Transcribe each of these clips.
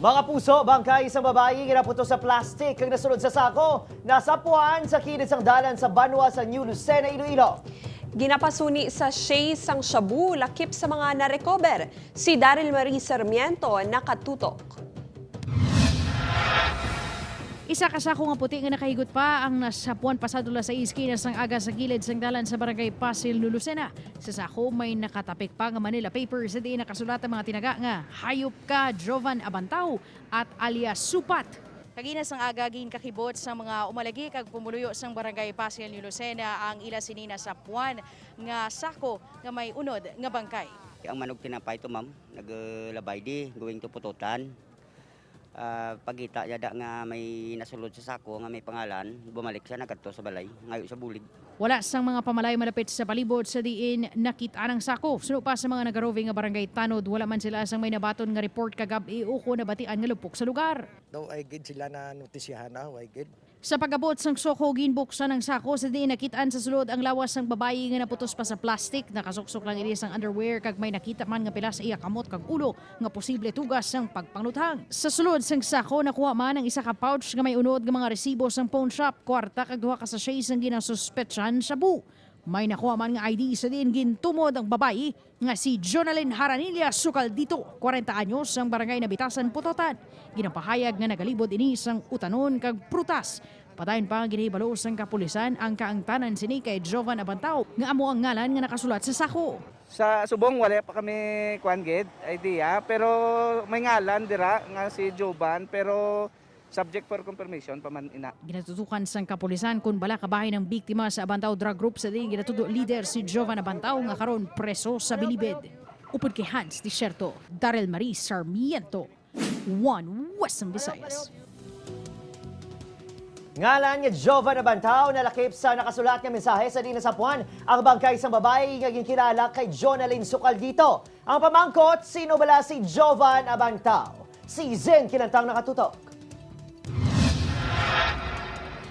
Mga puso, bangkay isang babae ginaputo sa plastic kag nasunod sa sako. Nasapuan sa kilid sang dalan sa Banwa sa New Lucena, Iloilo. Ginapasuni sa Shea sang Shabu, lakip sa mga narecover. Si Daryl Marie Sarmiento nakatutok. Isa ka sa nga puti nga nakahigot pa ang nasapuan pasado la sa iskina sang aga sa gilid sang dalan sa barangay Pasil, Lucena. Sa sako may nakatapik pa nga Manila paper sa diin nakasulat ang mga tinaga nga hayop ka Jovan Abantaw at alias Supat. Kagina sang agagin kakibot sa mga umalagi kag pumuluyo sang barangay Pasil, Lucena ang ila sinina sa puwan nga sako nga may unod nga bangkay. Ang manok tinapay to ma'am, naglabay di, going to pututan. Pagita yada nga may nasulod sa sako nga may pangalan, bumalik siya nagkadto sa balay, ngayo sa bulig. Wala sang mga pamalay malapit sa palibot sa diin nakita ng sako. Suno pa sa mga nagaroving nga barangay Tanod, wala man sila sang may nabaton nga report kagabi uko na batian nga lupok sa lugar. Daw ay gid sila na notisyahan na, ay gid. Sa pagabot sang soko ginbuksan ng sako sa diin nakitaan sa sulod ang lawas ng babae nga naputos pa sa plastic, nakasuksok lang ini sang underwear kag may nakita man nga pila sa iya kamot kag ulo nga posible tugas sang pagpangluthang. Sa sulod sang sako nakuha man ang isa ka pouch nga may unod nga mga resibo sang pawn shop, kwarta kag duha ka sachet sang ginasuspetsahan shabu. May nakuha man nga ID sa diin gintumod ang babae nga si Jonalyn Haranilla sukal dito, 40 anyos ang barangay na Bitasan, Putotan. Ginapahayag nga nagalibod ini sang utanon kag prutas. Padayon pa nga ginahibalo sang kapulisan ang kaangtanan sini kay Jovan Abantaw nga amo ang ngalan nga nakasulat sa sako. Sa subong wala pa kami kuan gid idea pero may ngalan dira nga si Jovan pero subject for confirmation pa man ina. Ginatutukan sang kapulisan kung bala kabahin ng biktima sa Abantaw Drug Group sa di ginatudo leader si Jovan Abantaw nga karon preso sa Bilibid. Upod kay Hans Desierto, Daryl Marie Sarmiento, One Western Visayas. Ngalan nga Jovan Abantaw na lakip sa nakasulat nga mensahe sa dinasapuan ang bangkay isang babae nga ginkilala kay Jonalyn Sucaldito. Ang pamangkot, sino bala si Jovan Abantaw? Si Zen Kilantang nakatutok.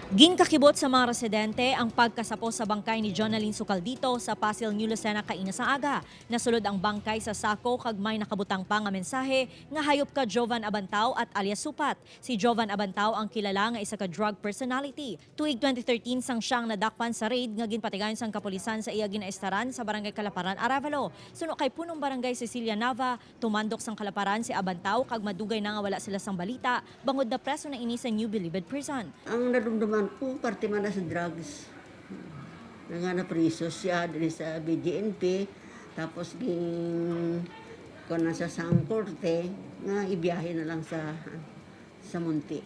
Ginкакibot sa mga residente ang pagkasapo sa bangkay ni Jonalyn Sucaldito sa Pasil, New Lucena kaina sa aga. Nasulod ang bangkay sa sako kag may nakabutang pa nga mensahe nga hayop ka Jovan Abantaw at alias Supat. Si Jovan Abantaw ang kilala nga isa ka drug personality. Tuig 2013 sang siyang nadakpan sa raid nga ginpatigayon sang kapulisan sa iya ginaestaran sa barangay Kalaparan, Aravalo. Suno kay punong barangay Cecilia Nava, tumandok sang Kalaparan si Abantaw kag madugay na nga wala sila sang balita bangod na preso na ini sa New Bilibid Prison. Ang nadumduman ko, parte man na sa drugs. Nga na priso siya din sa BGNP, tapos kung nasa Sangkorte, nga ibiyahe na lang sa Munti.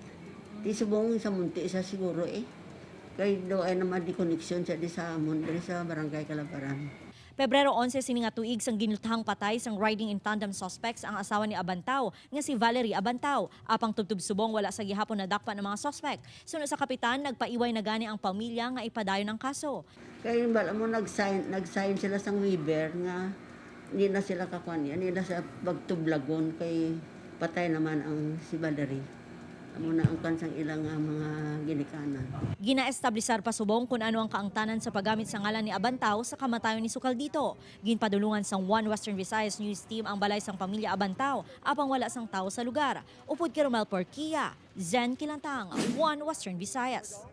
Di subong sa Munti sa siguro Kaya daw ay naman di connection siya di sa Munti, sa Barangay Kalaparan. Pebrero 11 sini nga tuig sang ginlutahang patay sang riding in tandem suspects ang asawa ni Abantaw nga si Valerie Abantaw. Apang tubtub subong wala sa gihapon na dakpan ng mga suspect. Sunod sa kapitan, nagpaiway na gani ang pamilya nga ipadayon ang kaso. Kaya bala mo nag-sign sila sang waiver nga hindi na sila kakuan yan, hindi na sa pagtublagon kay patay naman ang si Valerie. Amo na ang kansang ilang mga ginikanan. Ginaestablisar pa subong kung ano ang kaangtanan sa paggamit sa ngalan ni Abantaw sa kamatayon ni Sucaldito. Ginpadulungan sang One Western Visayas News Team ang balay sang pamilya Abantaw apang wala sang tao sa lugar. Upod kay Romel Porquia, Zen Kilantang, One Western Visayas.